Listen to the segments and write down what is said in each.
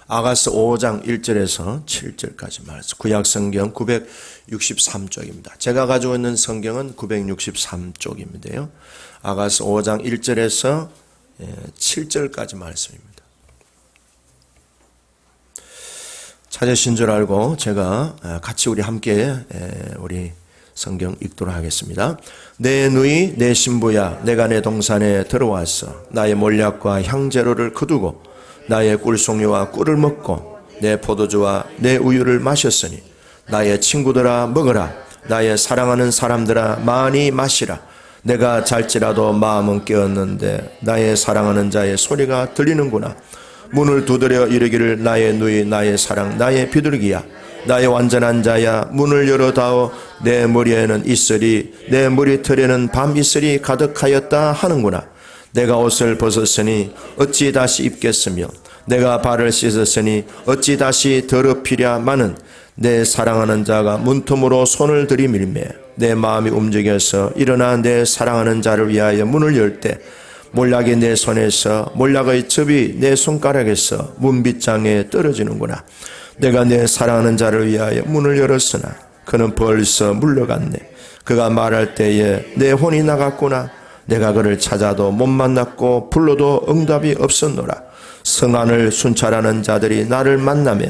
아가서 5장 1절에서 7절까지 말씀. 구약성경 963쪽입니다. 제가 가지고 있는 성경은 963쪽인데요. 아가서 5장 1절에서 7절까지 말씀입니다. 찾으신 줄 알고 제가 같이 우리 함께 우리 성경 읽도록 하겠습니다. 내 누이 내 신부야, 내가 내 동산에 들어왔어. 나의 몰약과 향재료를 거두고 나의 꿀송이와 꿀을 먹고 내 포도주와 내 우유를 마셨으니 나의 친구들아 먹으라. 나의 사랑하는 사람들아 많이 마시라. 내가 잘지라도 마음은 깨었는데 나의 사랑하는 자의 소리가 들리는구나. 문을 두드려 이르기를 나의 누이 나의 사랑 나의 비둘기야, 나의 완전한 자야, 문을 열어다오. 내 머리에는 이슬이, 내 머리털에는 밤이슬이 가득하였다 하는구나. 내가 옷을 벗었으니 어찌 다시 입겠으며 내가 발을 씻었으니 어찌 다시 더럽히랴마는 내 사랑하는 자가 문틈으로 손을 들이밀매 내 마음이 움직여서 일어나 내 사랑하는 자를 위하여 문을 열 때 몰락이 내 손에서, 몰락의 첩이 내 손가락에서 문빗장에 떨어지는구나. 내가 내 사랑하는 자를 위하여 문을 열었으나 그는 벌써 물러갔네. 그가 말할 때에 내 혼이 나갔구나. 내가 그를 찾아도 못 만났고 불러도 응답이 없었노라. 성안을 순찰하는 자들이 나를 만나며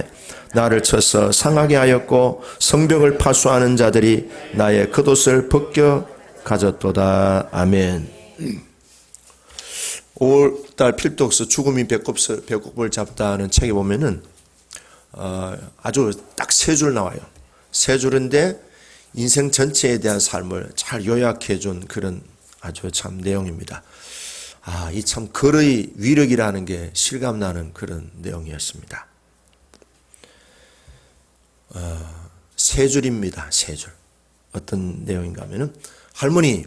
나를 쳐서 상하게 하였고 성벽을 파수하는 자들이 나의 겉옷을 벗겨 가졌도다. 아멘. 5월달 필독서 죽음이 배꼽을 잡다는 책에 보면은 아주 딱 세 줄 나와요. 세 줄인데 인생 전체에 대한 삶을 잘 요약해 준 그런 아주 참 내용입니다. 이 참 글의 위력이라는 게 실감나는 그런 내용이었습니다. 세 줄입니다. 세 줄. 어떤 내용인가 하면은 할머니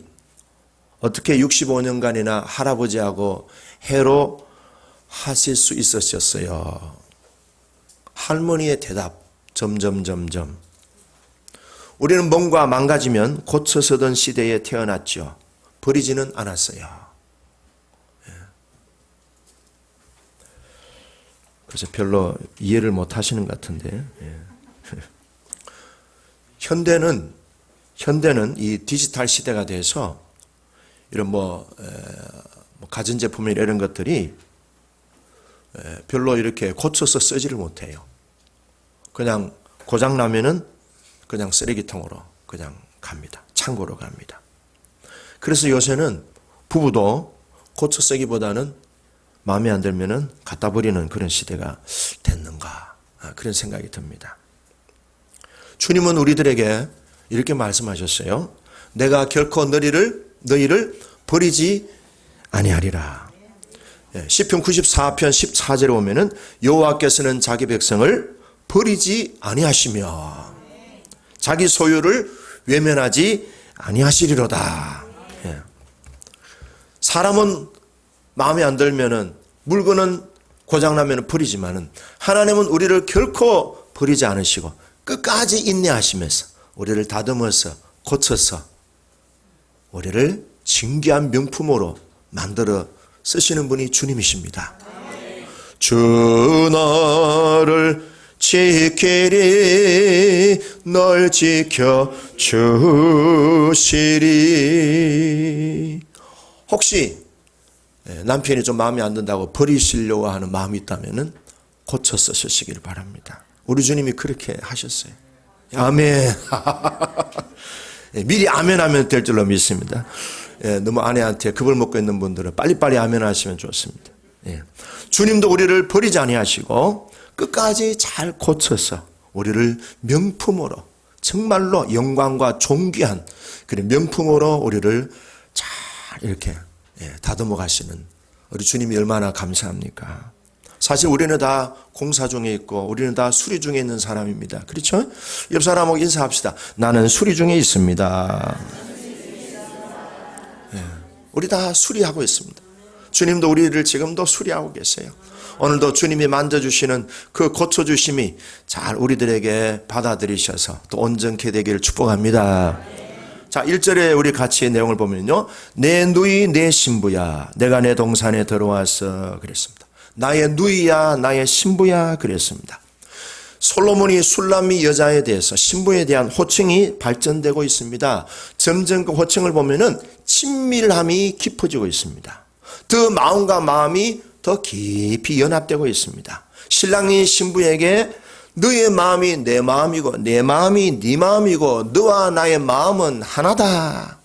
어떻게 65년간이나 할아버지하고 해로 하실 수 있으셨어요? 할머니의 대답 점점점점. 우리는 뭔가 망가지면 고쳐 쓰던 시대에 태어났죠. 버리지는 않았어요. 그래서 별로 이해를 못 하시는 것 같은데. 현대는 이 디지털 시대가 돼서 이런 가전제품이나 이런 것들이 별로 이렇게 고쳐서 쓰지를 못해요. 그냥 고장나면은 그냥 쓰레기통으로 그냥 갑니다. 창고로 갑니다. 그래서 요새는 부부도 고쳐 쓰기보다는 마음에 안 들면은 갖다 버리는 그런 시대가 됐는가, 그런 생각이 듭니다. 주님은 우리들에게 이렇게 말씀하셨어요. 내가 결코 너희를 버리지 아니하리라. 시편 94편 14절에 보면은 여호와께서는 자기 백성을 버리지 아니하시며 자기 소유를 외면하지 아니하시리로다. 사람은 마음에 안 들면은, 물건은 고장나면 버리지만은 하나님은 우리를 결코 버리지 않으시고 끝까지 인내하시면서 우리를 다듬어서 고쳐서 우리를 진귀한 명품으로 만들어 쓰시는 분이 주님이십니다. 주 너를 지키리, 널 지켜 주시리. 혹시 남편이 좀 마음에 안 든다고 버리시려고 하는 마음이 있다면 고쳐 쓰시기를 바랍니다. 우리 주님이 그렇게 하셨어요. 아멘. 미리 아멘 하면 될 줄로 믿습니다. 너무 아내한테 겁을 먹고 있는 분들은 빨리빨리 아멘 하시면 좋습니다. 주님도 우리를 버리지 아니하시고 끝까지 잘 고쳐서 우리를 명품으로, 정말로 영광과 존귀한 그런 명품으로 우리를 잘 이렇게 다듬어 가시는 우리 주님이 얼마나 감사합니까? 사실 우리는 다 공사 중에 있고 우리는 다 수리 중에 있는 사람입니다. 그렇죠? 옆 사람하고 인사합시다. 나는 수리 중에 있습니다. 우리 다 수리하고 있습니다. 주님도 우리를 지금도 수리하고 계세요. 오늘도 주님이 만져주시는 그 고쳐주심이 잘 우리들에게 받아들이셔서 또 온전케 되기를 축복합니다. 자, 1절에 우리 같이 내용을 보면요. 내 누이 내 신부야, 내가 내 동산에 들어와서 그랬습니다. 나의 누이야, 나의 신부야 그랬습니다. 솔로몬이 술람미 여자에 대해서 신부에 대한 호칭이 발전되고 있습니다. 점점 그 호칭을 보면은 친밀함이 깊어지고 있습니다. 더 마음과 마음이 더 깊이 연합되고 있습니다. 신랑이 신부에게 너의 마음이 내 마음이고 내 마음이 네 마음이고 너와 나의 마음은 하나다.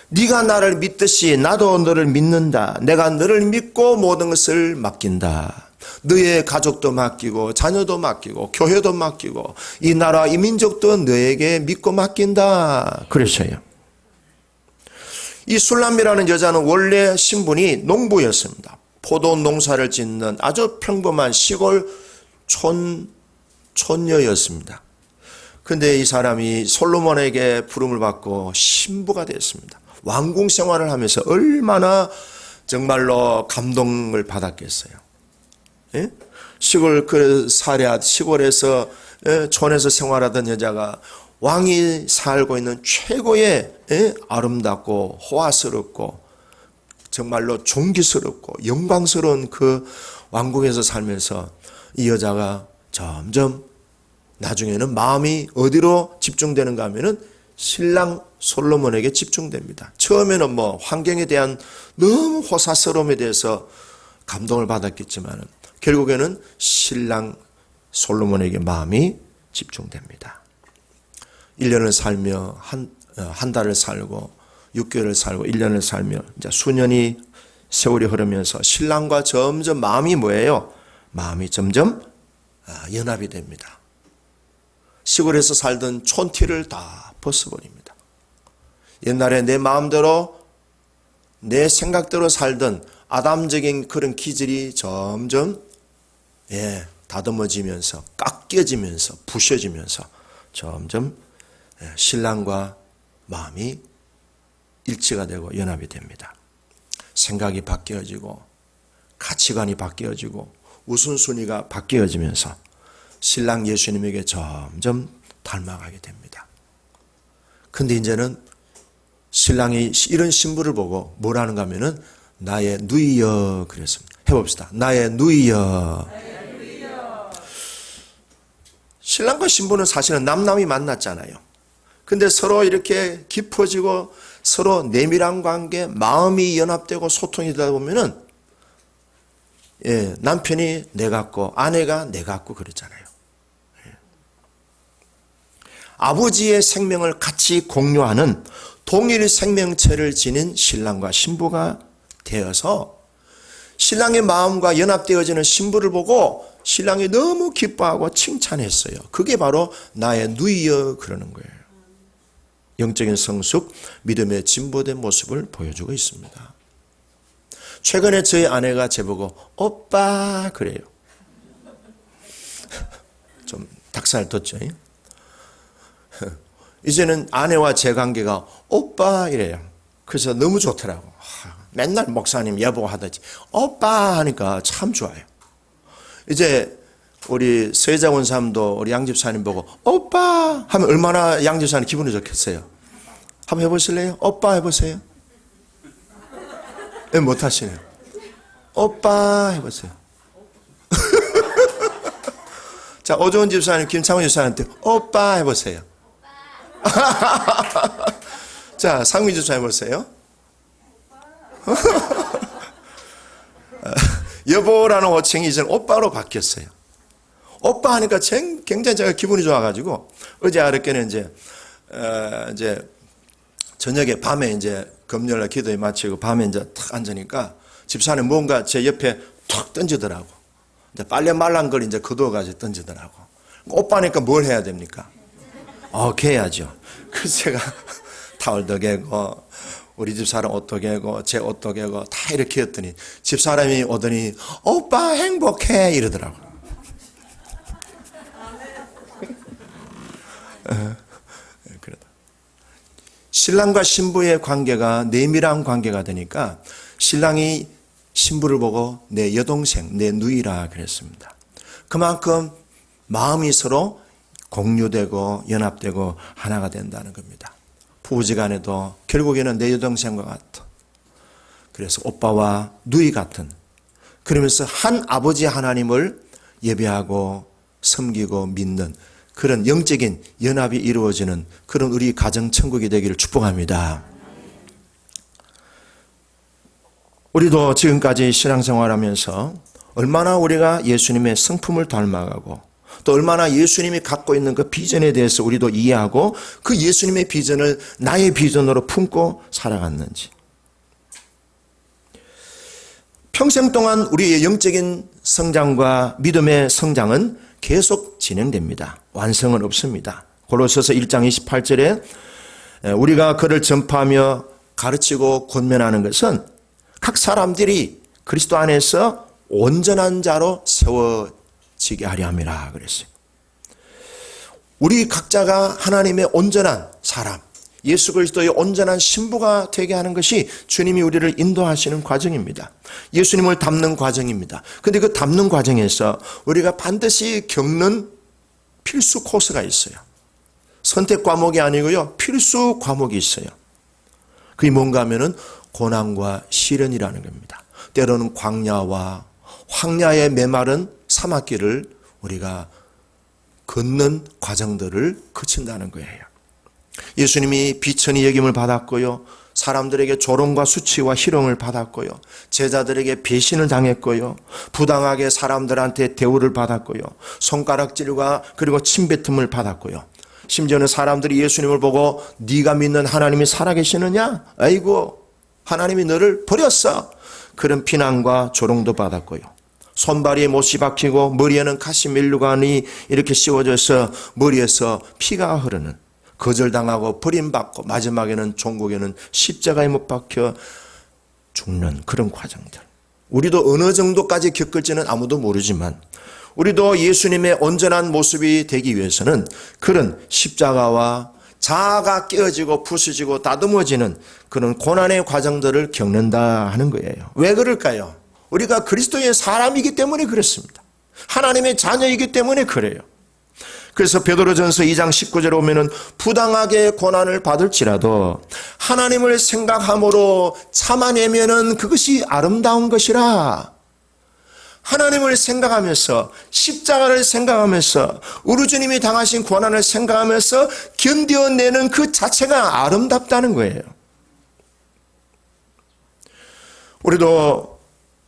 네가 나를 믿듯이 나도 너를 믿는다. 내가 너를 믿고 모든 것을 맡긴다. 너의 가족도 맡기고 자녀도 맡기고 교회도 맡기고 이 나라 이 민족도 너에게 믿고 맡긴다. 그랬어요. 이 술람미라는 여자는 원래 신분이 농부였습니다. 포도 농사를 짓는 아주 평범한 시골 촌녀였습니다. 근데 이 사람이 솔로몬에게 부름을 받고 신부가 됐습니다. 왕궁 생활을 하면서 얼마나 정말로 감동을 받았겠어요. 예? 시골에서 촌에서 생활하던 여자가 왕이 살고 있는 최고의 아름답고 호화스럽고 정말로 존귀스럽고 영광스러운 그 왕국에서 살면서 이 여자가 점점 나중에는 마음이 어디로 집중되는가 하면은 신랑 솔로몬에게 집중됩니다. 처음에는 뭐 환경에 대한 너무 호사스러움에 대해서 감동을 받았겠지만 결국에는 신랑 솔로몬에게 마음이 집중됩니다. 1년을 살며 한 달을 살고 6개월을 살고 1년을 살며 이제 수년이 세월이 흐르면서 신랑과 점점 마음이 뭐예요? 마음이 점점 연합이 됩니다. 시골에서 살던 촌티를 다 벗어버립니다. 옛날에 내 마음대로 내 생각대로 살던 아담적인 그런 기질이 점점 다듬어지면서 깎여지면서 부셔지면서 점점 신랑과 마음이 일치가 되고 연합이 됩니다. 생각이 바뀌어지고 가치관이 바뀌어지고 우선순위가 바뀌어지면서 신랑 예수님에게 점점 닮아가게 됩니다. 근데 이제는 신랑이 이런 신부를 보고 뭐라는가 하면은 나의 누이여 그랬습니다. 해봅시다. 나의 누이여. 신랑과 신부는 사실은 남남이 만났잖아요. 근데 서로 이렇게 깊어지고 서로 내밀한 관계, 마음이 연합되고 소통이 되다 보면은 남편이 내 같고 아내가 내 같고 그랬잖아요. 아버지의 생명을 같이 공유하는 동일 생명체를 지닌 신랑과 신부가 되어서 신랑의 마음과 연합되어지는 신부를 보고 신랑이 너무 기뻐하고 칭찬했어요. 그게 바로 나의 누이여 그러는 거예요. 영적인 성숙, 믿음의 진보된 모습을 보여주고 있습니다. 최근에 저희 아내가 저보고 오빠 그래요. 좀 닭살 돋죠. 이제는 아내와 제 관계가 오빠 이래요. 그래서 너무 좋더라고. 맨날 목사님 여보 하듯이 오빠 하니까 참 좋아요. 이제 우리 서혜자 원사님도 우리 양집사님 보고 오빠 하면 얼마나 양집사님 기분이 좋겠어요. 한번 해보실래요? 오빠 해보세요. 왜 못하시네요. 오빠 해보세요. 자, 오조원 집사님, 김창훈 집사님한테 오빠 해보세요. 자, 상민 집사님 해보세요. 여보라는 호칭이 이제 오빠로 바뀌었어요. 오빠 하니까 굉장히 제가 기분이 좋아가지고 어제 어렵게는 이제 저녁에 밤에 이제 금요일날 기도에 마치고 밤에 이제 탁 앉으니까 집사님 뭔가 제 옆에 툭 던지더라고. 이제 빨래 말랑걸 이제 거두어가지고 던지더라고. 오빠니까 뭘 해야 됩니까? 개야죠. 그래서 제가 타월도 개고 우리 집사람 옷도 개고 제 옷도 개고 다 이렇게 했더니 집사람이 오더니 오빠 행복해 이러더라고. 그러다. 신랑과 신부의 관계가 내밀한 관계가 되니까 신랑이 신부를 보고 내 여동생, 내 누이라 그랬습니다. 그만큼 마음이 서로 공유되고 연합되고 하나가 된다는 겁니다. 부부지간에도 결국에는 내 여동생과 같아. 그래서 오빠와 누이 같은 그러면서 한 아버지 하나님을 예배하고 섬기고 믿는 그런 영적인 연합이 이루어지는 그런 우리 가정 천국이 되기를 축복합니다. 우리도 지금까지 신앙생활하면서 얼마나 우리가 예수님의 성품을 닮아가고 또 얼마나 예수님이 갖고 있는 그 비전에 대해서 우리도 이해하고 그 예수님의 비전을 나의 비전으로 품고 살아갔는지. 평생 동안 우리의 영적인 성장과 믿음의 성장은 계속 진행됩니다. 완성은 없습니다. 고로새서 1장 28절에 우리가 그를 전파하며 가르치고 권면하는 것은 각 사람들이 그리스도 안에서 온전한 자로 세워지게 하려 함이라 그랬어요. 우리 각자가 하나님의 온전한 사람, 예수 그리스도의 온전한 신부가 되게 하는 것이 주님이 우리를 인도하시는 과정입니다. 예수님을 닮는 과정입니다. 그런데 그 닮는 과정에서 우리가 반드시 겪는 필수 코스가 있어요. 선택 과목이 아니고요. 필수 과목이 있어요. 그게 뭔가 하면은 고난과 시련이라는 겁니다. 때로는 광야와 황야의 메마른 사막길을 우리가 걷는 과정들을 거친다는 거예요. 예수님이 비천히 여김을 받았고요. 사람들에게 조롱과 수치와 희롱을 받았고요. 제자들에게 배신을 당했고요. 부당하게 사람들한테 대우를 받았고요. 손가락질과 그리고 침뱉음을 받았고요. 심지어는 사람들이 예수님을 보고 네가 믿는 하나님이 살아계시느냐? 아이고 하나님이 너를 버렸어. 그런 비난과 조롱도 받았고요. 손발에 못이 박히고 머리에는 가시밀류관이 이렇게 씌워져서 머리에서 피가 흐르는, 거절당하고 버림받고 마지막에는 종국에는 십자가에 못 박혀 죽는 그런 과정들. 우리도 어느 정도까지 겪을지는 아무도 모르지만 우리도 예수님의 온전한 모습이 되기 위해서는 그런 십자가와 자아가 깨어지고 부수지고 다듬어지는 그런 고난의 과정들을 겪는다 하는 거예요. 왜 그럴까요? 우리가 그리스도의 사람이기 때문에 그렇습니다. 하나님의 자녀이기 때문에 그래요. 그래서 베드로전서 2장 19절에 보면은 부당하게 고난을 받을지라도 하나님을 생각함으로 참아내면은 그것이 아름다운 것이라. 하나님을 생각하면서 십자가를 생각하면서 우리 주님이 당하신 고난을 생각하면서 견뎌내는 그 자체가 아름답다는 거예요. 우리도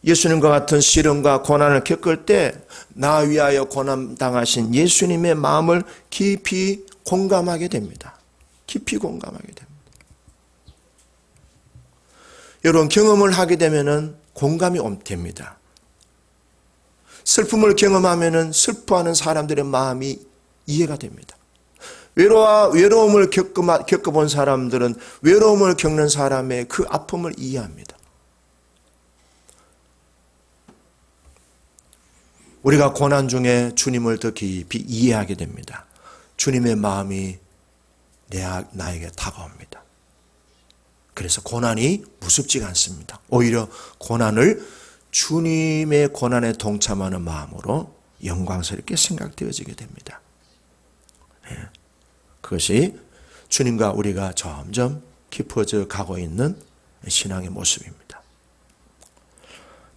예수님과 같은 시련과 고난을 겪을 때 나 위하여 고난 당하신 예수님의 마음을 깊이 공감하게 됩니다. 깊이 공감하게 됩니다. 여러분 경험을 하게 되면은 공감이 됩니다. 슬픔을 경험하면은 슬퍼하는 사람들의 마음이 이해가 됩니다. 외로움을 겪어본 사람들은 외로움을 겪는 사람의 그 아픔을 이해합니다. 우리가 고난 중에 주님을 더 깊이 이해하게 됩니다. 주님의 마음이 나에게 다가옵니다. 그래서 고난이 무섭지가 않습니다. 오히려 고난을 주님의 고난에 동참하는 마음으로 영광스럽게 생각되어지게 됩니다. 그것이 주님과 우리가 점점 깊어져 가고 있는 신앙의 모습입니다.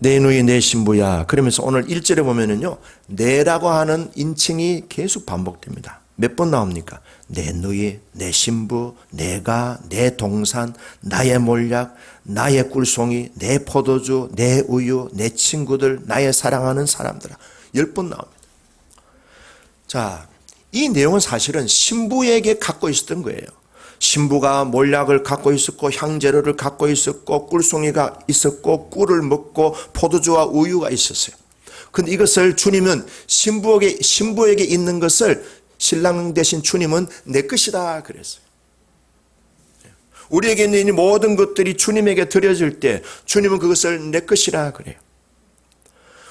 내 누이 내 신부야. 그러면서 오늘 1절에 보면은요, 내라고 하는 인칭이 계속 반복됩니다. 몇 번 나옵니까? 내 누이, 내 신부, 내가, 내 동산, 나의 몰약, 나의 꿀송이, 내 포도주, 내 우유, 내 친구들, 나의 사랑하는 사람들아. 10번 나옵니다. 자, 이 내용은 사실은 신부에게 갖고 있었던 거예요. 신부가 몰약을 갖고 있었고 향재료를 갖고 있었고 꿀송이가 있었고 꿀을 먹고 포도주와 우유가 있었어요. 그런데 이것을 주님은 신부에게 있는 것을 신랑 대신 주님은 내 것이다 그랬어요. 우리에게 있는 이 모든 것들이 주님에게 드려질 때 주님은 그것을 내 것이라 그래요.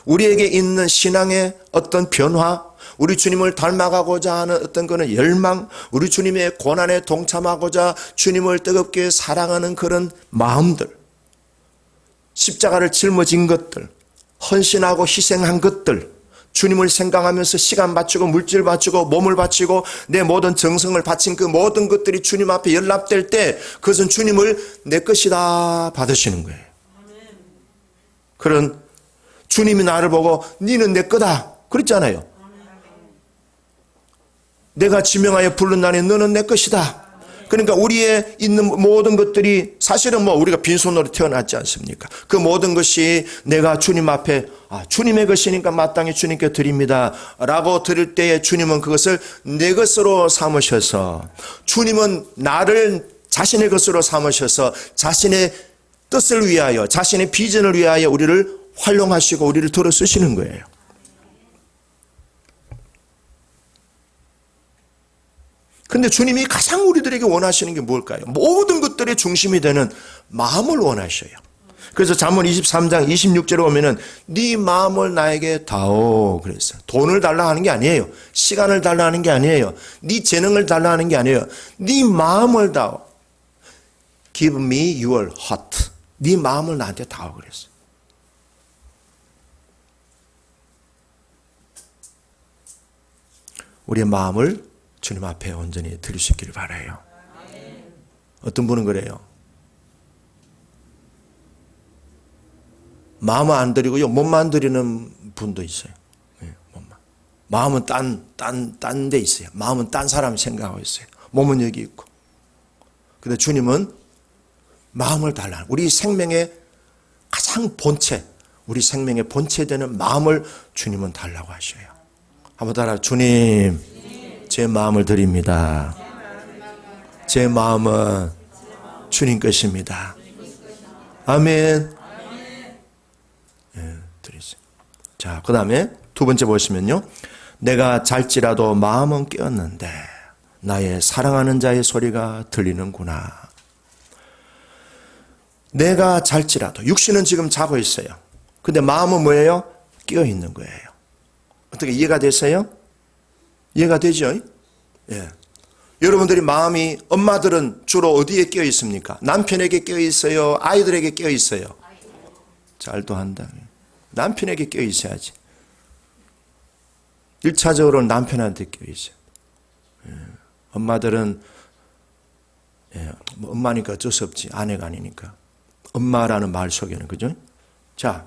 우리에게 있는 신앙의 어떤 변화, 우리 주님을 닮아가고자 하는 어떤 그런 열망, 우리 주님의 고난에 동참하고자 주님을 뜨겁게 사랑하는 그런 마음들, 십자가를 짊어진 것들, 헌신하고 희생한 것들, 주님을 생각하면서 시간 바치고 물질 바치고 몸을 바치고 내 모든 정성을 바친 그 모든 것들이 주님 앞에 연락될 때 그것은 주님을 내 것이다 받으시는 거예요. 그런 주님이 나를 보고 니는 내 거다 그랬잖아요. 내가 지명하여 부른 나니 너는 내 것이다. 그러니까 우리의 있는 모든 것들이 사실은 우리가 빈손으로 태어났지 않습니까? 그 모든 것이 내가 주님 앞에 주님의 것이니까 마땅히 주님께 드립니다 라고 드릴 때에 주님은 그것을 내 것으로 삼으셔서, 주님은 나를 자신의 것으로 삼으셔서 자신의 뜻을 위하여, 자신의 비전을 위하여 우리를 활용하시고 우리를 들어 쓰시는 거예요. 근데 주님이 가장 우리들에게 원하시는 게 뭘까요? 모든 것들의 중심이 되는 마음을 원하셔요. 그래서 잠언 23장 26절에 보면은 네 마음을 나에게 다오 그랬어요. 돈을 달라 하는 게 아니에요. 시간을 달라 하는 게 아니에요. 네 재능을 달라 하는 게 아니에요. 네 마음을 다오. Give me your heart. 네 마음을 나한테 다오 그랬어요. 우리의 마음을 주님 앞에 온전히 드릴 수 있기를 바라요. 어떤 분은 그래요. 마음은 안 드리고요, 몸만 드리는 분도 있어요. 몸만. 마음은 딴 데 있어요. 마음은 딴 사람 생각하고 있어요. 몸은 여기 있고. 근데 주님은 마음을 달라. 우리 생명의 가장 본체, 우리 생명의 본체되는 마음을 주님은 달라고 하셔요. 한번 따라, 주님, 제 마음을 드립니다. 제 마음은 주님 것입니다. 아멘. 예, 드리세요. 자, 그 다음에 두 번째 보시면요. 내가 잘지라도 마음은 깨었는데 나의 사랑하는 자의 소리가 들리는구나. 내가 잘지라도, 육신은 지금 자고 있어요. 근데 마음은 뭐예요? 깨어 있는 거예요. 어떻게 이해가 되세요? 이해가 되죠? 예. 여러분들이 마음이, 엄마들은 주로 어디에 깨어 있습니까? 남편에게 깨어 있어요? 아이들에게 깨어 있어요? 잘도 한다. 남편에게 깨어 있어야지. 1차적으로는 남편한테 깨어 있어요. 예. 엄마들은 엄마니까 어쩔 수 없지. 아내가 아니니까. 엄마라는 말 속에는, 그죠? 자,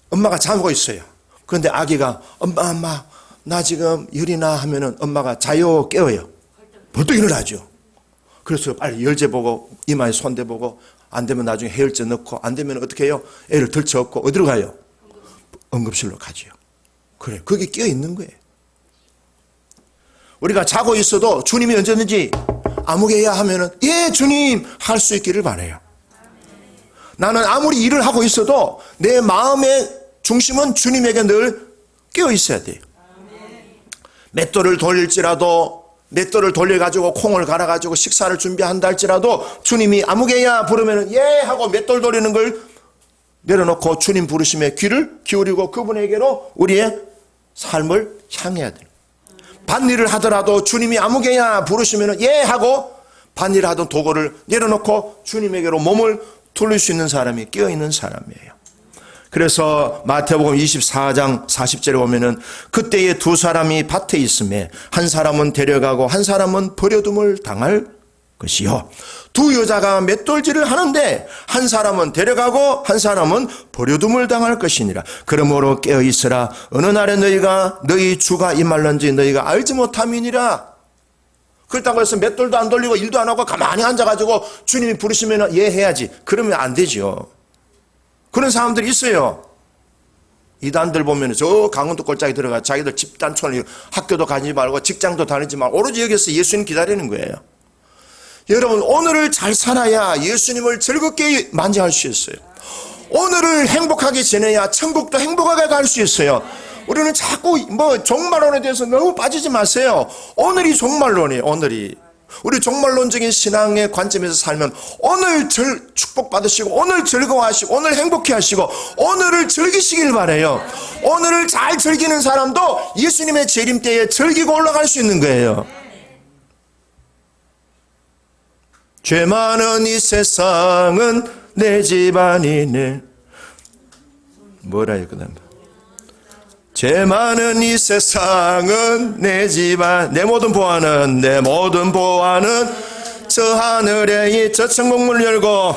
엄마가 자고 있어요. 그런데 아기가 엄마 나 지금 열이나 하면은 엄마가 자요 깨워요. 벌떡 일어나죠. 그래서 빨리 열재 보고 이마에 손대 보고, 안 되면 나중에 해열제 넣고, 안 되면 어떻게 해요? 애를 들쳐업고 어디로 가요? 응급실로 가죠. 그래, 거기 깨어 있는 거예요. 우리가 자고 있어도 주님이 언제든지 아무개야 하면은 예 주님 할 수 있기를 바라요. 나는 아무리 일을 하고 있어도 내 마음의 중심은 주님에게 늘 깨어 있어야 돼요. 맷돌을 돌릴지라도, 맷돌을 돌려가지고 콩을 갈아가지고 식사를 준비한다 할지라도 주님이 아무개야 부르면 예 하고 맷돌 돌리는 걸 내려놓고 주님 부르심에 귀를 기울이고 그분에게로 우리의 삶을 향해야 돼요. 밭일을 하더라도 주님이 아무개야 부르시면 예 하고 밭일을 하던 도구를 내려놓고 주님에게로 몸을 돌릴 수 있는 사람이 깨어있는 사람이에요. 그래서 마태복음 24장 40절에 보면은 그때에 두 사람이 밭에 있음에 한 사람은 데려가고 한 사람은 버려둠을 당할 것이요. 두 여자가 맷돌질을 하는데 한 사람은 데려가고 한 사람은 버려둠을 당할 것이니라. 그러므로 깨어있으라. 어느 날에 너희가 너희 주가 임할런지 너희가 알지 못함이니라. 그렇다고 해서 맷돌도 안 돌리고 일도 안 하고 가만히 앉아가지고 주님이 부르시면 예 해야지. 그러면 안 되죠. 그런 사람들이 있어요. 이단들 보면 저 강원도 골짜기 들어가 자기들 집단촌을 학교도 가지 말고 직장도 다니지 말고 오로지 여기서 예수님 기다리는 거예요. 여러분, 오늘을 잘 살아야 예수님을 즐겁게 만지할 수 있어요. 오늘을 행복하게 지내야 천국도 행복하게 갈 수 있어요. 우리는 자꾸 종말론에 대해서 너무 빠지지 마세요. 오늘이 종말론이에요. 오늘이. 우리 종말론적인 신앙의 관점에서 살면 오늘 축복받으시고 오늘 즐거워하시고 오늘 행복해 하시고 오늘을 즐기시길 바라요. 오늘을 잘 즐기는 사람도 예수님의 재림 때에 즐기고 올라갈 수 있는 거예요. 죄 많은 이 세상은 내 집안이네. 뭐라 그 다음. 죄 많은 이 세상은 내 집안, 내 모든 보아는 저 하늘에 이 저천국문을 열고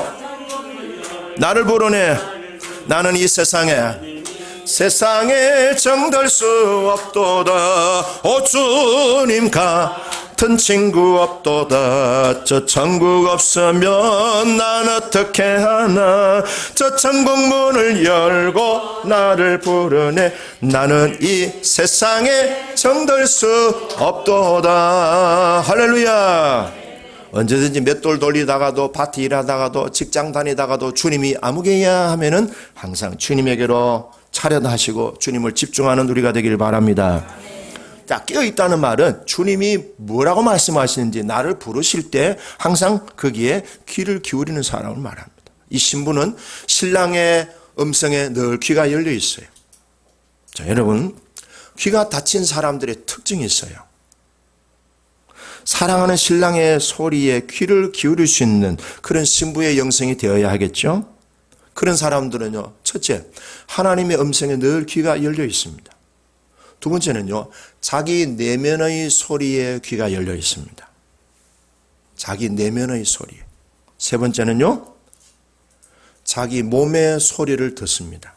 나를 부르네. 나는 이 세상에 정들 수 없도다. 오 주님 같은 친구 없도다. 저 천국 없으면 난 어떻게 하나. 저 천국 문을 열고 나를 부르네. 나는 이 세상에 정들 수 없도다. 할렐루야. 언제든지 맷돌 돌리다가도 밭 일하다가도 직장 다니다가도 주님이 아무개야 하면은 항상 주님에게로 차련하시고 주님을 집중하는 우리가 되기를 바랍니다. 자, 깨어있다는 말은 주님이 뭐라고 말씀하시는지 나를 부르실 때 항상 거기에 귀를 기울이는 사람을 말합니다. 이 신부는 신랑의 음성에 늘 귀가 열려 있어요. 자, 여러분, 귀가 닫힌 사람들의 특징이 있어요. 사랑하는 신랑의 소리에 귀를 기울일 수 있는 그런 신부의 영성이 되어야 하겠죠. 그런 사람들은요, 첫째, 하나님의 음성에 늘 귀가 열려 있습니다. 두 번째는요, 자기 내면의 소리에 귀가 열려 있습니다. 자기 내면의 소리. 세 번째는요, 자기 몸의 소리를 듣습니다.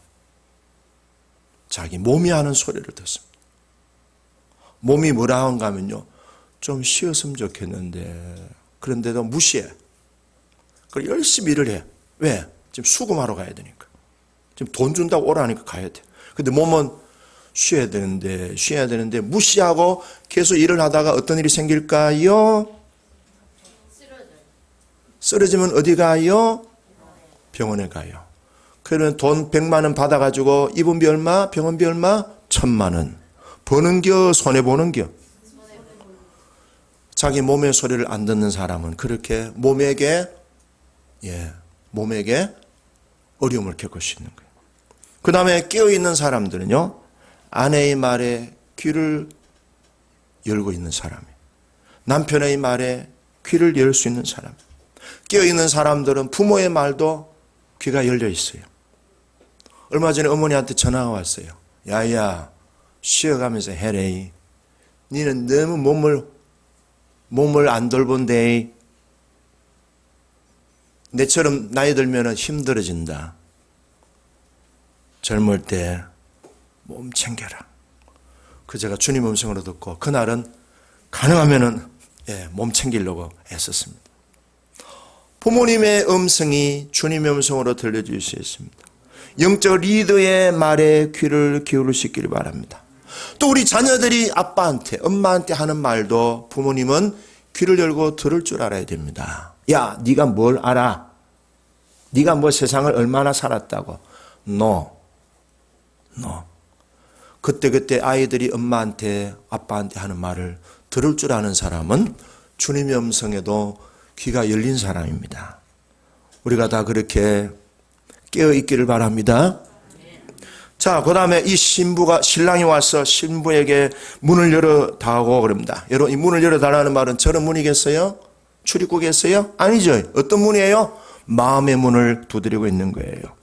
자기 몸이 하는 소리를 듣습니다. 몸이 뭐라 한가 하면요, 좀 쉬었으면 좋겠는데, 그런데도 무시해. 그리고 열심히 일을 해. 왜? 지금 수금하러 가야 되니까. 지금 돈 준다고 오라니까 가야 돼. 근데 몸은 쉬어야 되는데 무시하고 계속 일을 하다가 어떤 일이 생길까요? 쓰러지면 어디 가요? 병원에 가요. 그러면 돈 100만 원 받아가지고 입원비 얼마? 병원비 얼마? 1000만 원. 버는겨? 손해보는겨? 자기 몸의 소리를 안 듣는 사람은 그렇게 몸에게 어려움을 겪을 수 있는 거예요. 그 다음에 깨어있는 사람들은요, 아내의 말에 귀를 열고 있는 사람이에요. 남편의 말에 귀를 열 수 있는 사람. 깨어있는 사람들은 부모의 말도 귀가 열려 있어요. 얼마 전에 어머니한테 전화가 왔어요. 야야, 쉬어가면서 해래. 니는 너무 몸을 안 돌본대. 내처럼 나이 들면 힘들어진다. 젊을 때 몸 챙겨라. 그 제가 주님 음성으로 듣고 그날은 가능하면은 몸 챙기려고 애썼습니다. 부모님의 음성이 주님의 음성으로 들려줄 수 있습니다. 영적 리더의 말에 귀를 기울이시길 바랍니다. 또 우리 자녀들이 아빠한테, 엄마한테 하는 말도 부모님은 귀를 열고 들을 줄 알아야 됩니다. 야, 네가 뭘 알아? 네가 뭐 세상을 얼마나 살았다고? No. 그때 아이들이 엄마한테, 아빠한테 하는 말을 들을 줄 아는 사람은 주님의 음성에도 귀가 열린 사람입니다. 우리가 다 그렇게 깨어 있기를 바랍니다. 자, 그 다음에 이 신랑이 와서 신부에게 문을 열어달라고 그럽니다. 여러분, 이 문을 열어달라는 말은 저런 문이겠어요? 출입구겠어요? 아니죠. 어떤 문이에요? 마음의 문을 두드리고 있는 거예요.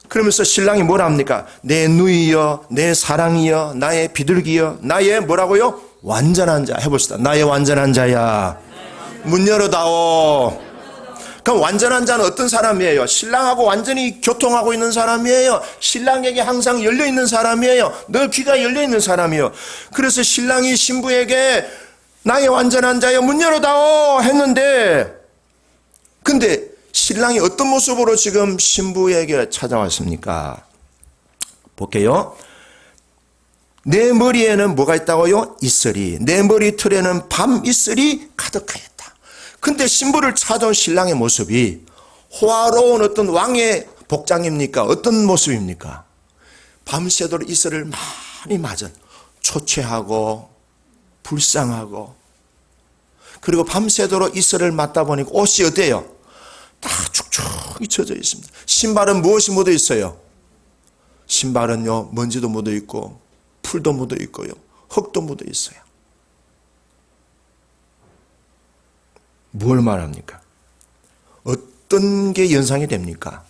그러면서 신랑이 뭐라 합니까? 내 누이여, 내 사랑이여, 나의 비둘기여, 나의 뭐라고요? 완전한 자. 해봅시다. 나의 완전한 자야. 문 열어다오. 그럼 완전한 자는 어떤 사람이에요? 신랑하고 완전히 교통하고 있는 사람이에요. 신랑에게 항상 열려있는 사람이에요. 늘 귀가 열려있는 사람이에요. 그래서 신랑이 신부에게 나의 완전한 자여 문 열어다오 했는데, 근데 신랑이 어떤 모습으로 지금 신부에게 찾아왔습니까? 볼게요. 내 머리에는 뭐가 있다고요? 이슬이. 내 머리 털에는 밤 이슬이 가득하였다. 근데 신부를 찾아온 신랑의 모습이 호화로운 어떤 왕의 복장입니까? 어떤 모습입니까? 밤새도록 이슬을 많이 맞은, 초췌하고 불쌍하고, 그리고 밤새도록 이슬을 맞다 보니까 옷이 어때요? 다 축축이 젖어 있습니다. 신발은 무엇이 묻어 있어요? 신발은요, 먼지도 묻어 있고 풀도 묻어 있고요, 흙도 묻어 있어요. 뭘 말합니까? 어떤 게 연상이 됩니까?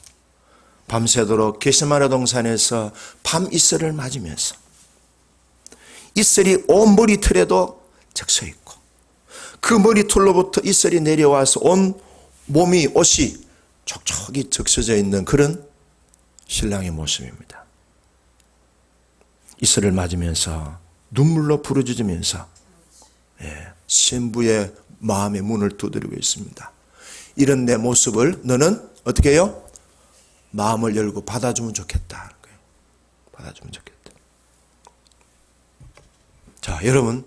밤새도록 겟세마네 동산에서 밤 이슬을 맞으면서 이슬이 온 머리털에도 적셔 있고, 그 머리털로부터 이슬이 내려와서 온 몸이, 옷이 촉촉이 적셔져 있는 그런 신랑의 모습입니다. 이슬을 맞으면서 눈물로 부르짖으면서 신부의 마음의 문을 두드리고 있습니다. 이런 내 모습을 너는 어떻게 해요? 마음을 열고 받아주면 좋겠다. 받아주면 좋겠다. 자, 여러분,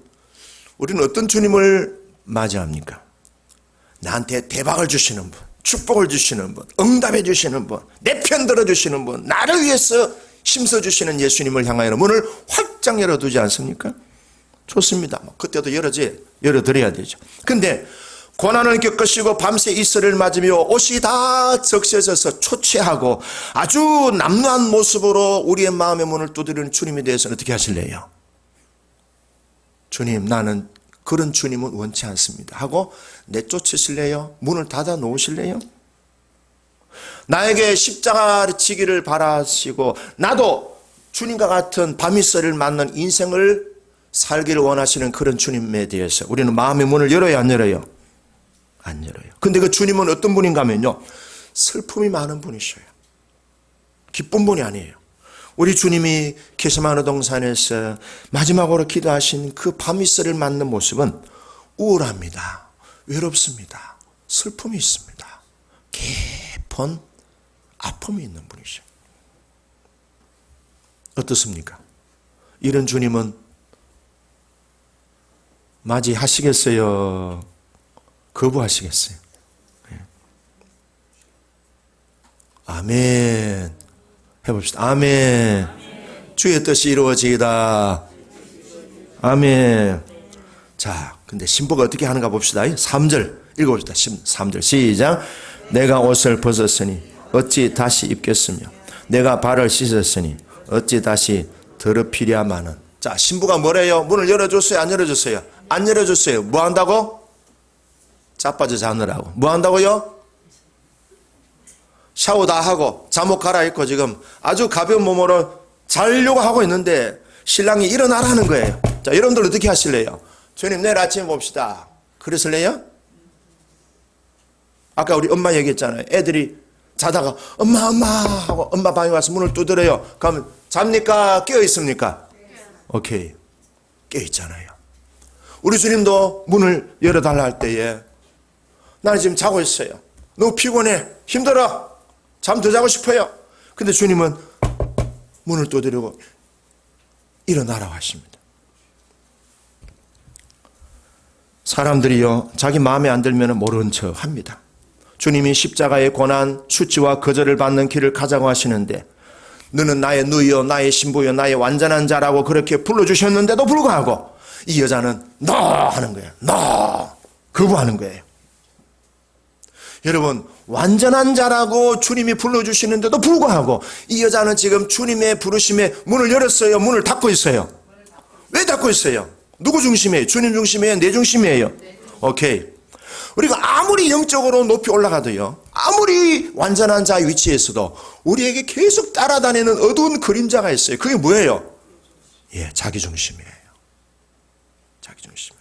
우리는 어떤 주님을 맞이합니까? 나한테 대박을 주시는 분, 축복을 주시는 분, 응답해 주시는 분, 내 편 들어주시는 분, 나를 위해서 힘써주시는 예수님을 향하여 문을 활짝 열어두지 않습니까? 좋습니다. 그때도 열어드려야 되죠. 근데 고난을 겪으시고 밤새 이슬을 맞으며 옷이 다 적셔져서 초췌하고 아주 남루한 모습으로 우리의 마음의 문을 두드리는 주님에 대해서는 어떻게 하실래요? 주님, 나는 그런 주님은 원치 않습니다 하고 내쫓으실래요? 문을 닫아 놓으실래요? 나에게 십자가를 지기를 바라시고 나도 주님과 같은 밤이슬을 맞는 인생을 살기를 원하시는 그런 주님에 대해서 우리는 마음의 문을 열어요, 안 열어요? 안 열어요. 근데 그 주님은 어떤 분인가 하면요, 슬픔이 많은 분이셔요. 기쁜 분이 아니에요. 우리 주님이 게세마네 동산에서 마지막으로 기도하신 그 밤이슬을 맞는 모습은 우울합니다. 외롭습니다. 슬픔이 있습니다. 깊은 아픔이 있는 분이셔요. 어떻습니까? 이런 주님은 맞이하시겠어요? 거부하시겠어요? 아멘. 해봅시다. 아멘. 주의 뜻이 이루어지이다. 아멘. 자, 근데 신부가 어떻게 하는가 봅시다. 3절 읽어봅시다. 3절 시작. 내가 옷을 벗었으니 어찌 다시 입겠으며 내가 발을 씻었으니 어찌 다시 더럽히랴마는. 자, 신부가 뭐래요? 문을 열어줬어요? 안 열어줬어요? 안 열어줬어요. 뭐 한다고? 자빠져 자느라고. 뭐 한다고요? 샤워 다 하고 잠옷 갈아입고 지금 아주 가벼운 몸으로 자려고 하고 있는데 신랑이 일어나라는 거예요. 자, 여러분들 어떻게 하실래요? 주님, 내일 아침에 봅시다. 그러실래요? 아까 우리 엄마 얘기했잖아요. 애들이 자다가 엄마 하고 엄마 방에 와서 문을 두드려요. 그러면 잡니까? 깨어 있습니까? 오케이. 깨어 있잖아요. 우리 주님도 문을 열어달라 할 때에 나는 지금 자고 있어요. 너무 피곤해. 힘들어. 잠 더 자고 싶어요. 근데 주님은 문을 두드리고 일어나라고 하십니다. 사람들이요, 자기 마음에 안 들면 모르는 척 합니다. 주님이 십자가의 고난, 수치와 거절을 받는 길을 가자고 하시는데 너는 나의 누이요, 나의 신부요, 나의 완전한 자라고 그렇게 불러주셨는데도 불구하고 이 여자는 너 하는 거예요. 너 거부하는 거예요. 여러분, 완전한 자라고 주님이 불러주시는데도 불구하고 이 여자는 지금 주님의 부르심에 문을 열었어요? 문을 닫고 있어요? 왜 닫고 있어요? 누구 중심이에요? 주님 중심이에요? 내 중심이에요? 오케이. 우리가 아무리 영적으로 높이 올라가도요, 아무리 완전한 자의 위치에서도 우리에게 계속 따라다니는 어두운 그림자가 있어요. 그게 뭐예요? 예, 자기 중심이에요. 자기 중심.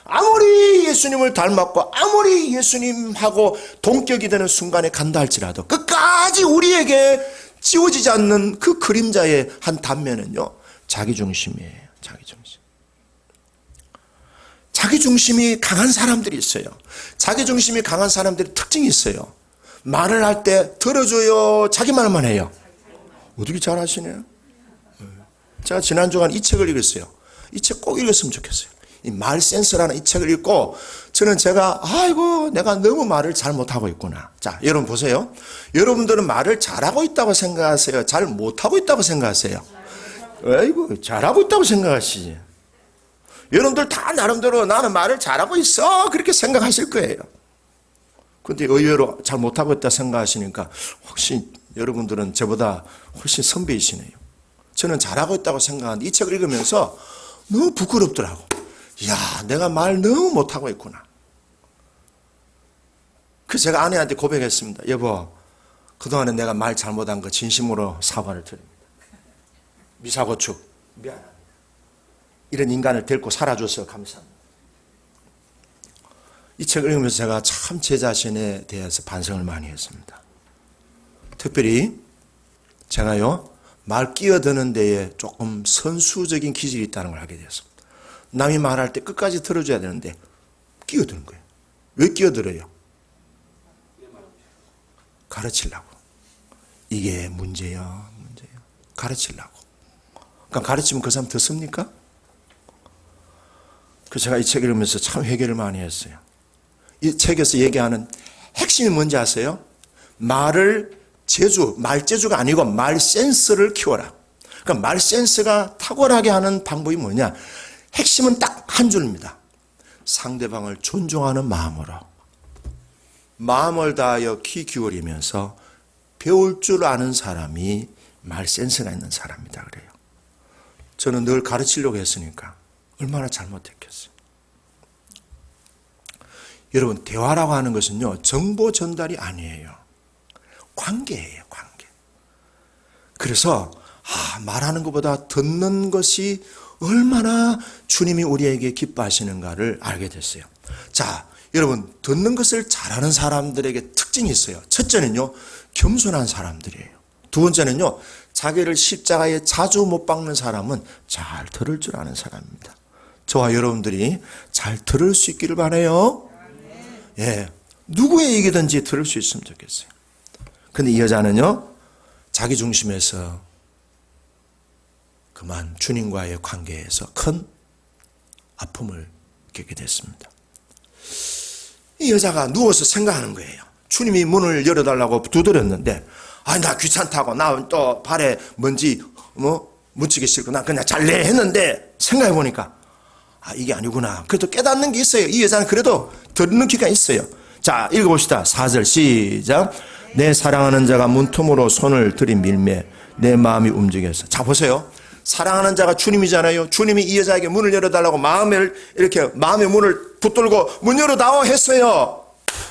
아무리 예수님을 닮았고 아무리 예수님하고 동격이 되는 순간에 간다 할지라도 끝까지 우리에게 지워지지 않는 그 그림자의 한 단면은요, 자기 중심이에요. 자기 중심. 자기 중심이 강한 사람들이 있어요. 자기 중심이 강한 사람들이 특징이 있어요. 말을 할 때 들어줘요? 자기 말만 해요? 어떻게 잘하시네요. 제가 지난 주간 이 책을 읽었어요. 이 책 꼭 읽었으면 좋겠어요. 이 말 센스라는 이 책을 읽고 저는 제가 아이고 내가 너무 말을 잘 못하고 있구나. 자, 여러분 보세요. 여러분들은 말을 잘하고 있다고 생각하세요? 잘 못하고 있다고 생각하세요? 아이고 잘하고 있다고 생각하시지. 여러분들 다 나름대로 나는 말을 잘하고 있어 그렇게 생각하실 거예요. 근데 의외로 잘 못하고 있다 생각하시니까 혹시 여러분들은 저보다 훨씬 선배이시네요. 저는 잘하고 있다고 생각하는데 이 책을 읽으면서 너무 부끄럽더라고. 이야, 내가 말 너무 못하고 있구나. 그래서 제가 아내한테 고백했습니다. 여보, 그동안에 내가 말 잘못한 거 진심으로 사과를 드립니다. 미사고축 미안합니다. 이런 인간을 데리고 살아줘서 감사합니다. 이 책을 읽으면서 제가 참 제 자신에 대해서 반성을 많이 했습니다. 특별히 제가요, 말 끼어드는 데에 조금 선수적인 기질이 있다는 걸 알게 되었습니다. 남이 말할 때 끝까지 들어줘야 되는데 끼어드는 거예요. 왜 끼어들어요? 가르치려고. 이게 문제야. 가르치려고. 그러니까 가르치면 그 사람 듣습니까? 그 제가 이 책 읽으면서 참 회개를 많이 했어요. 이 책에서 얘기하는 핵심이 뭔지 아세요? 말재주가 아니고 말 센스를 키워라. 그러니까 말 센스가 탁월하게 하는 방법이 뭐냐? 핵심은 딱 한 줄입니다. 상대방을 존중하는 마음으로. 마음을 다하여 귀 기울이면서 배울 줄 아는 사람이 말 센스가 있는 사람이다 그래요. 저는 늘 가르치려고 했으니까 얼마나 잘못했겠어요. 여러분, 대화라고 하는 것은요, 정보 전달이 아니에요. 관계예요, 관계. 그래서 말하는 것보다 듣는 것이 얼마나 주님이 우리에게 기뻐하시는가를 알게 됐어요. 자, 여러분, 듣는 것을 잘하는 사람들에게 특징이 있어요. 첫째는요, 겸손한 사람들이에요. 두 번째는요, 자기를 십자가에 자주 못 박는 사람은 잘 들을 줄 아는 사람입니다. 저와 여러분들이 잘 들을 수 있기를 바라요. 예, 누구의 얘기든지 들을 수 있으면 좋겠어요. 근데 이 여자는요, 자기 중심에서 그만 주님과의 관계에서 큰 아픔을 겪게 됐습니다. 이 여자가 누워서 생각하는 거예요. 주님이 문을 열어달라고 두드렸는데, 나 귀찮다고, 나 또 발에 먼지 묻히기 싫고, 나 그냥 잘래 했는데, 생각해보니까, 이게 아니구나. 그래도 깨닫는 게 있어요. 이 여자는 그래도 듣는 귀가 있어요. 자, 읽어봅시다. 4절 시작. 내 사랑하는 자가 문틈으로 손을 들이밀매 내 마음이 움직여서. 자, 보세요. 사랑하는 자가 주님이잖아요. 주님이 이 여자에게 문을 열어달라고 마음의 문을 붙들고 문 열어다오 했어요.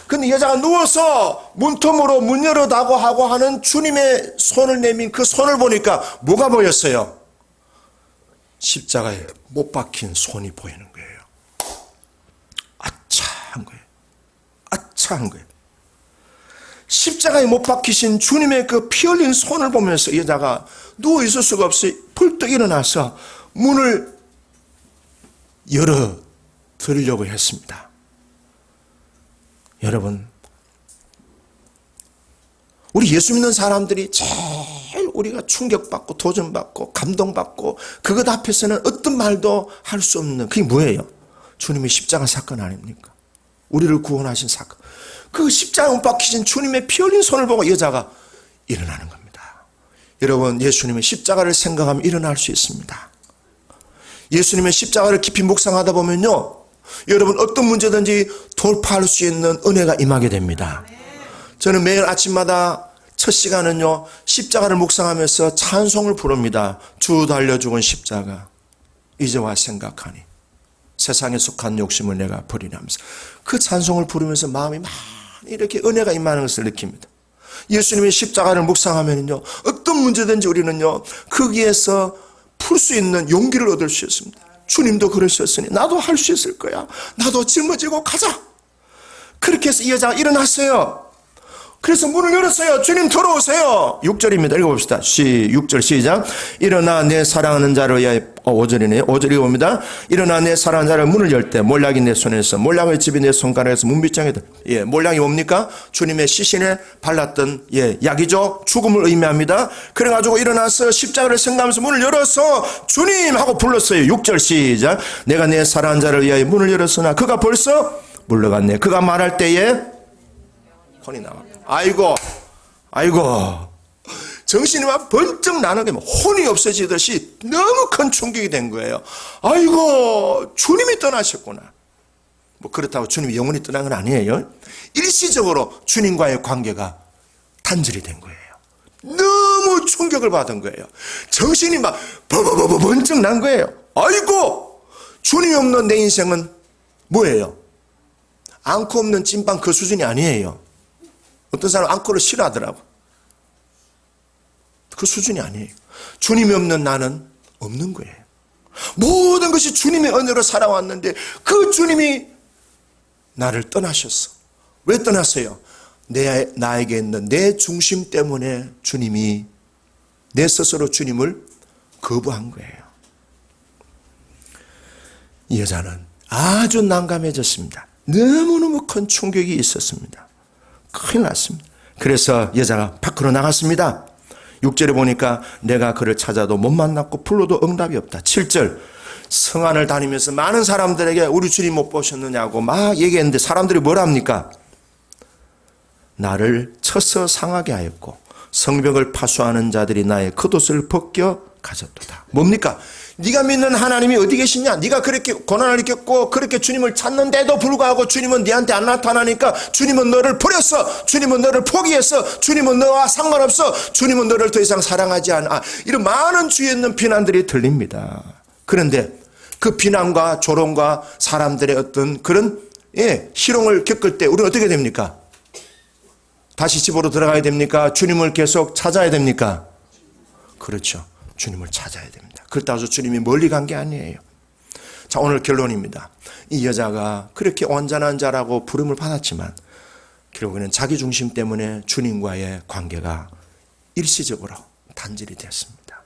근데 이 여자가 누워서 문틈으로 문 열어다오 하고 하는 주님의 손을 내민 그 손을 보니까 뭐가 보였어요? 십자가에 못 박힌 손이 보이는 거예요. 아차한 거예요. 아차한 거예요. 십자가에 못 박히신 주님의 그 피 흘린 손을 보면서 이 여자가 누워 있을 수가 없이 불떡 일어나서 문을 열어 드리려고 했습니다. 여러분, 우리 예수 믿는 사람들이 제일 우리가 충격받고 도전받고 감동받고 그것 앞에서는 어떤 말도 할 수 없는 그게 뭐예요? 주님의 십자가 사건 아닙니까? 우리를 구원하신 사건. 그 십자가에 못 박히신 주님의 피 흘린 손을 보고 여자가 일어나는 겁니다. 여러분, 예수님의 십자가를 생각하면 일어날 수 있습니다. 예수님의 십자가를 깊이 묵상하다 보면요, 여러분 어떤 문제든지 돌파할 수 있는 은혜가 임하게 됩니다. 저는 매일 아침마다 첫 시간은요, 십자가를 묵상하면서 찬송을 부릅니다. 주 달려 죽은 십자가 이제와 생각하니 세상에 속한 욕심을 내가 버리라면서 그 찬송을 부르면서 마음이 많이 이렇게 은혜가 임하는 것을 느낍니다. 예수님의 십자가를 묵상하면요, 어떤 문제든지 우리는요, 거기에서 풀 수 있는 용기를 얻을 수 있습니다. 주님도 그러셨으니 나도 할 수 있을 거야. 나도 짊어지고 가자. 그렇게 해서 이 여자가 일어났어요. 그래서 문을 열었어요. 주님 들어오세요. 6절입니다. 읽어봅시다. 6절 시작. 일어나 내 사랑하는 자를 위하여 5절이네요. 5절 읽어봅니다. 일어나 내 사랑하는 자를 문을 열 때 몰락이 내 손에서 몰락의 집이 내 손가락에서 문빗장에 들. 몰락이 뭡니까? 주님의 시신에 발랐던 약이죠. 죽음을 의미합니다. 그래가지고 일어나서 십자가를 생각하면서 문을 열어서 주님 하고 불렀어요. 6절 시작. 내가 내 사랑하는 자를 위하여 문을 열었으나 그가 벌써 물러갔네. 그가 말할 때에 혼이 나와. 아이고 정신이 막 번쩍 나는 게 혼이 없어지듯이 너무 큰 충격이 된 거예요. 아이고 주님이 떠나셨구나. 그렇다고 주님이 영원히 떠난 건 아니에요. 일시적으로 주님과의 관계가 단절이 된 거예요. 너무 충격을 받은 거예요. 정신이 막 번쩍 난 거예요. 아이고 주님이 없는 내 인생은 뭐예요? 앙코 없는 찐빵 그 수준이 아니에요. 어떤 사람은 앙코를 싫어하더라고. 그 수준이 아니에요. 주님이 없는 나는 없는 거예요. 모든 것이 주님의 은혜로 살아왔는데 그 주님이 나를 떠나셨어. 왜 떠났어요? 나에게 있는 내 중심 때문에 주님이 내 스스로 주님을 거부한 거예요. 이 여자는 아주 난감해졌습니다. 너무너무 큰 충격이 있었습니다. 큰일 났습니다. 그래서 여자가 밖으로 나갔습니다. 6절에 보니까 내가 그를 찾아도 못 만났고 불러도 응답이 없다. 7절 성 안을 다니면서 많은 사람들에게 우리 주님 못 보셨느냐고 막 얘기했는데 사람들이 뭘 합니까? 나를 쳐서 상하게 하였고 성벽을 파수하는 자들이 나의 겉옷을 벗겨 가졌도다. 뭡니까? 네가 믿는 하나님이 어디 계시냐? 네가 그렇게 고난을 겪고 그렇게 주님을 찾는데도 불구하고 주님은 네한테 안 나타나니까 주님은 너를 버렸어. 주님은 너를 포기했어. 주님은 너와 상관없어. 주님은 너를 더 이상 사랑하지 않아. 이런 많은 주위에 있는 비난들이 들립니다. 그런데 그 비난과 조롱과 사람들의 어떤 그런 희롱을 겪을 때 우리는 어떻게 됩니까? 다시 집으로 들어가야 됩니까? 주님을 계속 찾아야 됩니까? 그렇죠. 주님을 찾아야 됩니다. 그렇다고 해서 주님이 멀리 간 게 아니에요. 자, 오늘 결론입니다. 이 여자가 그렇게 온전한 자라고 부름을 받았지만 결국에는 자기 중심 때문에 주님과의 관계가 일시적으로 단절이 됐습니다.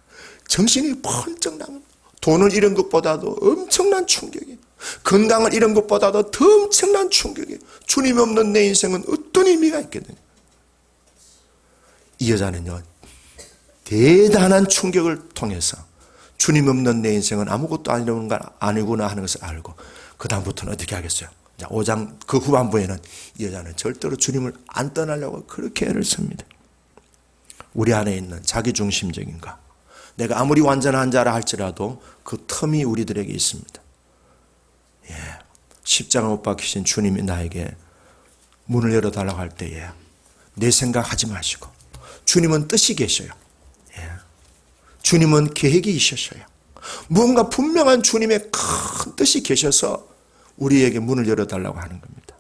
정신이 번쩍 나갑니다. 돈을 잃은 것보다도 엄청난 충격이에요. 건강을 잃은 것보다도 더 엄청난 충격이에요. 주님 없는 내 인생은 어떤 의미가 있겠느냐. 이 여자는요, 대단한 충격을 통해서 주님 없는 내 인생은 아무것도 아니구나 하는 것을 알고 그 다음부터는 어떻게 하겠어요? 5장 그 후반부에는 이 여자는 절대로 주님을 안 떠나려고 그렇게 애를 씁니다. 우리 안에 있는 자기중심적인 것, 내가 아무리 완전한 자라 할지라도 그 틈이 우리들에게 있습니다. 십자가 못 박히신 주님이 나에게 문을 열어달라고 할 때에 내 생각하지 마시고 주님은 뜻이 계셔요. 주님은 계획이 있으셔요. 무언가 분명한 주님의 큰 뜻이 계셔서 우리에게 문을 열어달라고 하는 겁니다.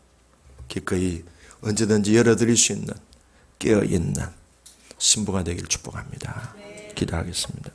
기꺼이 언제든지 열어드릴 수 있는 깨어있는 신부가 되기를 축복합니다. 기도하겠습니다.